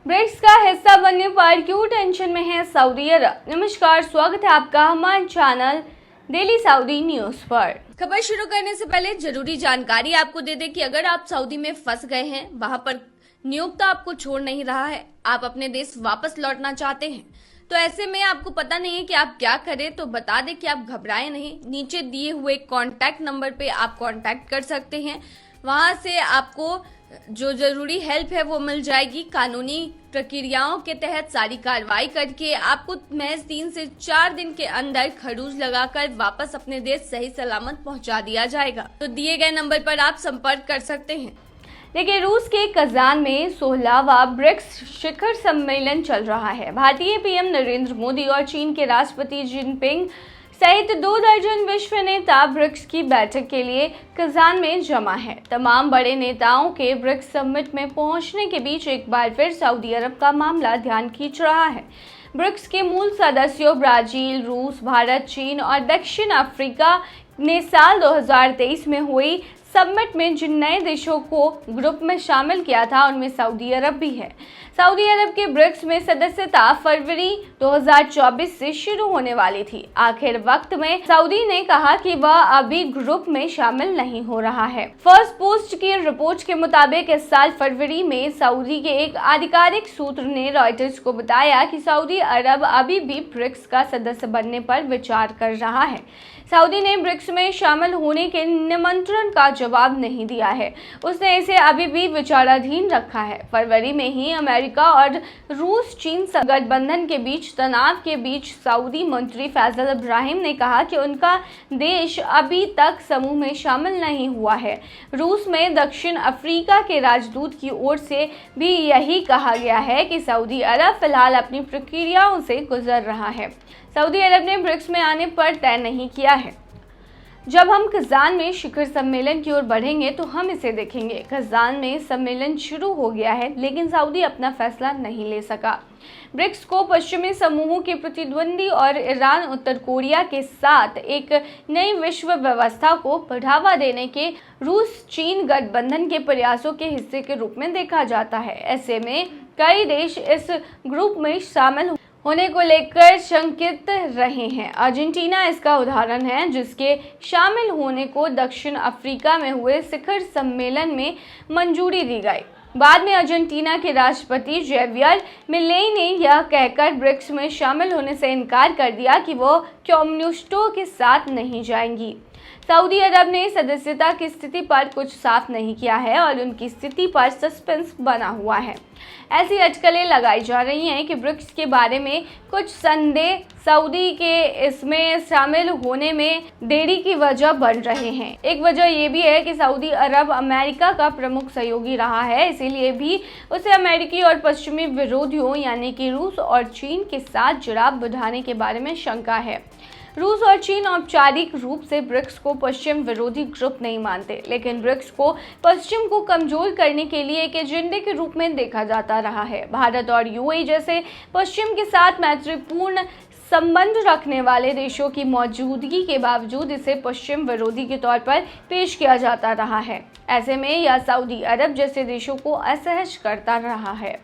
BRICS का हिस्सा बनने पर क्यों टेंशन में है सऊदी अरब। नमस्कार, स्वागत है आपका हमारे चैनल डेली सऊदी न्यूज पर। खबर शुरू करने से पहले जरूरी जानकारी आपको दे दें कि अगर आप सऊदी में फंस गए हैं, वहां पर नियोक्ता आपको छोड़ नहीं रहा है, आप अपने देश वापस लौटना चाहते हैं, तो ऐसे में आपको पता नहीं है कि आप क्या करें, तो बता दें कि आप घबराएं नहीं। नीचे दिए हुए कॉन्टैक्ट नंबर पे आप कॉन्टैक्ट कर सकते हैं। वहां से आपको जो जरूरी हेल्प है वो मिल जाएगी। कानूनी प्रक्रियाओं के तहत सारी कार्रवाई करके आपको महज 3 से 4 दिन के अंदर खरूज लगाकर वापस अपने देश सही सलामत पहुंचा दिया जाएगा। तो दिए गए नंबर पर आप संपर्क कर सकते हैं। देखिए, रूस के कजान में 16वां ब्रिक्स शिखर सम्मेलन चल रहा है। भारतीय पीएम नरेंद्र मोदी और चीन के राष्ट्रपति जिनपिंग सहित 2 दर्जन विश्व नेता ब्रिक्स की बैठक के लिए कजान में जमा है। तमाम बड़े नेताओं के ब्रिक्स समिट में पहुंचने के बीच एक बार फिर सऊदी अरब का मामला ध्यान खींच रहा है। ब्रिक्स के मूल सदस्यों ब्राजील, रूस, भारत, चीन और दक्षिण अफ्रीका ने साल 2023 में हुई समिट में जिन नए देशों को ग्रुप में शामिल किया था, उनमें सऊदी अरब भी है। सऊदी अरब के ब्रिक्स में सदस्यता फरवरी 2024 से शुरू होने वाली थी। आखिर वक्त में सऊदी ने कहा कि वह अभी ग्रुप में शामिल नहीं हो रहा है। फर्स्ट पोस्ट की रिपोर्ट के मुताबिक इस साल फरवरी में सऊदी के एक आधिकारिक सूत्र ने रॉयटर्स को बताया कि सऊदी अरब अभी भी ब्रिक्स का सदस्य बनने पर विचार कर रहा है। सऊदी ने ब्रिक्स में शामिल होने के निमंत्रण का जवाब नहीं दिया है। उसने इसे अभी भी विचाराधीन रखा है। फरवरी में ही अमेरिका और रूस चीन गठबंधन के बीच तनाव के बीच सऊदी मंत्री फैसल इब्राहिम ने कहा कि उनका देश अभी तक समूह में शामिल नहीं हुआ है। रूस में दक्षिण अफ्रीका के राजदूत की ओर से भी यही कहा गया है कि सऊदी अरब फिलहाल अपनी प्रक्रियाओं से गुजर रहा है। सऊदी अरब ने ब्रिक्स में आने पर तय नहीं किया है। जब हम कजान में शिखर सम्मेलन की ओर बढ़ेंगे तो हम इसे देखेंगे। कजान में सम्मेलन शुरू हो गया है, लेकिन सऊदी अपना फैसला नहीं ले सका। ब्रिक्स को पश्चिमी समूहों के प्रतिद्वंदी और ईरान, उत्तर कोरिया के साथ एक नई विश्व व्यवस्था को बढ़ावा देने के रूस चीन गठबंधन के प्रयासों के हिस्से के रूप में देखा जाता है। ऐसे में कई देश इस ग्रुप में शामिल होने को लेकर शंकित रहे हैं। अर्जेंटीना इसका उदाहरण है, जिसके शामिल होने को दक्षिण अफ्रीका में हुए शिखर सम्मेलन में मंजूरी दी गई। बाद में अर्जेंटीना के राष्ट्रपति जेवियर मिलेई ने यह कहकर ब्रिक्स में शामिल होने से इनकार कर दिया कि वो कम्युनिस्टों के साथ नहीं जाएंगी। सऊदी अरब ने सदस्यता की स्थिति पर कुछ साफ नहीं किया है और उनकी स्थिति पर सस्पेंस बना हुआ है। ऐसी अटकलें लगाई जा रही हैं कि ब्रिक्स के बारे में कुछ संदेह सऊदी के इसमें शामिल होने में देरी की वजह बन रहे हैं। एक वजह यह भी है कि सऊदी अरब अमेरिका का प्रमुख सहयोगी रहा है, इसीलिए भी उसे अमेरिकी और पश्चिमी विरोधियों यानी कि रूस और चीन के साथ जुड़ाव बढ़ाने के बारे में शंका है। रूस और चीन औपचारिक रूप से ब्रिक्स को पश्चिम विरोधी ग्रुप नहीं मानते, लेकिन ब्रिक्स को पश्चिम को कमजोर करने के लिए एक एजेंडे के रूप में देखा जाता रहा है। भारत और यूएई जैसे पश्चिम के साथ मैत्रीपूर्ण संबंध रखने वाले देशों की मौजूदगी के बावजूद इसे पश्चिम विरोधी के तौर पर पेश किया जाता रहा है। ऐसे में यह सऊदी अरब जैसे देशों को असहज करता रहा है।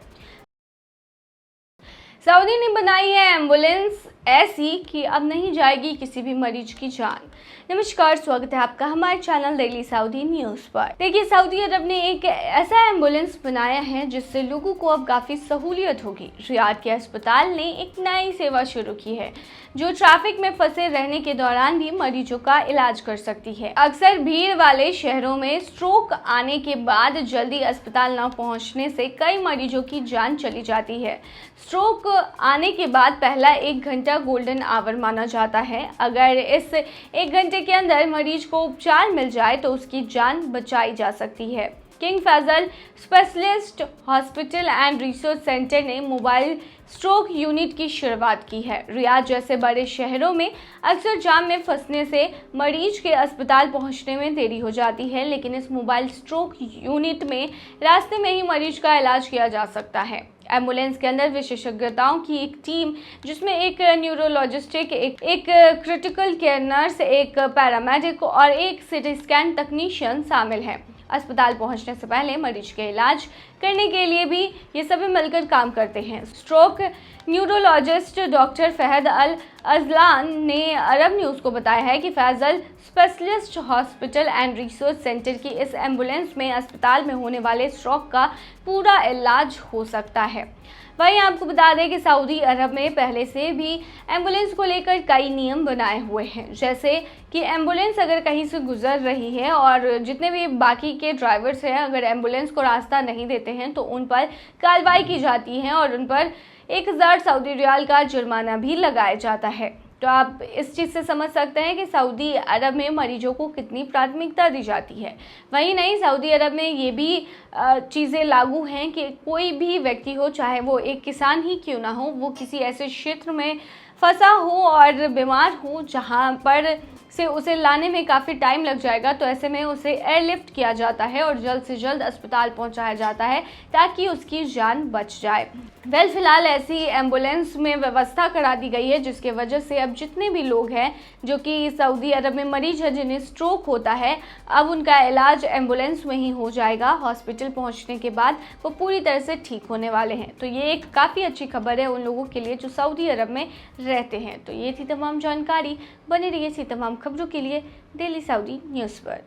सऊदी ने बनाई है एम्बुलेंस ऐसी कि अब नहीं जाएगी किसी भी मरीज की जान। नमस्कार, स्वागत है आपका हमारे चैनल डेली सऊदी न्यूज पर। देखिए, सऊदी अरब ने एक ऐसा एम्बुलेंस बनाया है जिससे लोगों को अब काफी सहूलियत होगी। रियाद के अस्पताल ने एक नई सेवा शुरू की है जो ट्रैफिक में फंसे रहने के दौरान भी मरीजों का इलाज कर सकती है। अक्सर भीड़ वाले शहरों में स्ट्रोक आने के बाद जल्दी अस्पताल न पहुंचने से कई मरीजों की जान चली जाती है। स्ट्रोक आने के बाद पहला 1 घंटा गोल्डन आवर माना जाता है। अगर इस 1 घंटे के अंदर मरीज को उपचार मिल जाए तो उसकी जान बचाई जा सकती है। King Faisal specialist hospital and research centre ने मोबाइल स्ट्रोक यूनिट की शुरुआत की है। रियाद जैसे बड़े शहरों में अक्सर जाम में फंसने से मरीज के अस्पताल पहुंचने में देरी हो जाती है, लेकिन इस मोबाइल स्ट्रोक यूनिट में रास्ते में ही मरीज का इलाज किया जा सकता है। एम्बुलेंस के अंदर विशेषज्ञताओं की एक टीम, जिसमें एक न्यूरोलॉजिस्ट, एक क्रिटिकल केयर नर्स, एक पैरामेडिक और एक सीटी स्कैन तकनीशियन शामिल है। अस्पताल पहुंचने से पहले मरीज के इलाज करने के लिए भी ये सभी मिलकर काम करते हैं। Stroke neurologist doctor Fahad Al Ajlan ने अरब न्यूज़ को बताया है कि Faisal specialist hospital and research centre की इस एम्बुलेंस में अस्पताल में होने वाले स्ट्रोक का पूरा इलाज हो सकता है। वहीं आपको बता दें कि सऊदी अरब में पहले से भी एम्बुलेंस को लेकर कई नियम बनाए हुए हैं, जैसे कि एम्बुलेंस अगर कहीं से गुजर रही है और जितने भी बाकी के ड्राइवर्स हैं अगर एम्बुलेंस को रास्ता नहीं देते हैं तो उन पर कार्रवाई की जाती है और उन पर 1000 सऊदी रियाल का जुर्माना भी लगाया जाता है। तो आप इस चीज़ से समझ सकते हैं कि सऊदी अरब में मरीजों को कितनी प्राथमिकता दी जाती है। वहीं नहीं, सऊदी अरब में ये भी चीज़ें लागू हैं कि कोई भी व्यक्ति हो, चाहे वो एक किसान ही क्यों ना हो, वो किसी ऐसे क्षेत्र में फंसा हो और बीमार हो जहाँ पर से उसे लाने में काफ़ी टाइम लग जाएगा, तो ऐसे में उसे एयरलिफ्ट किया जाता है और जल्द से जल्द अस्पताल पहुंचाया जाता है ताकि उसकी जान बच जाए। फिलहाल ऐसी एम्बुलेंस में व्यवस्था करा दी गई है जिसके वजह से अब जितने भी लोग हैं जो कि सऊदी अरब में मरीज है जिन्हें स्ट्रोक होता है, अब उनका इलाज एम्बुलेंस में ही हो जाएगा। हॉस्पिटल पहुंचने के बाद वो पूरी तरह से ठीक होने वाले हैं। तो ये एक काफ़ी अच्छी खबर है उन लोगों के लिए जो सऊदी अरब में रहते हैं। तो ये थी तमाम जानकारी। बने रहिए ऐसी तमाम खबरों के लिए डेली सऊदी न्यूज़ पर।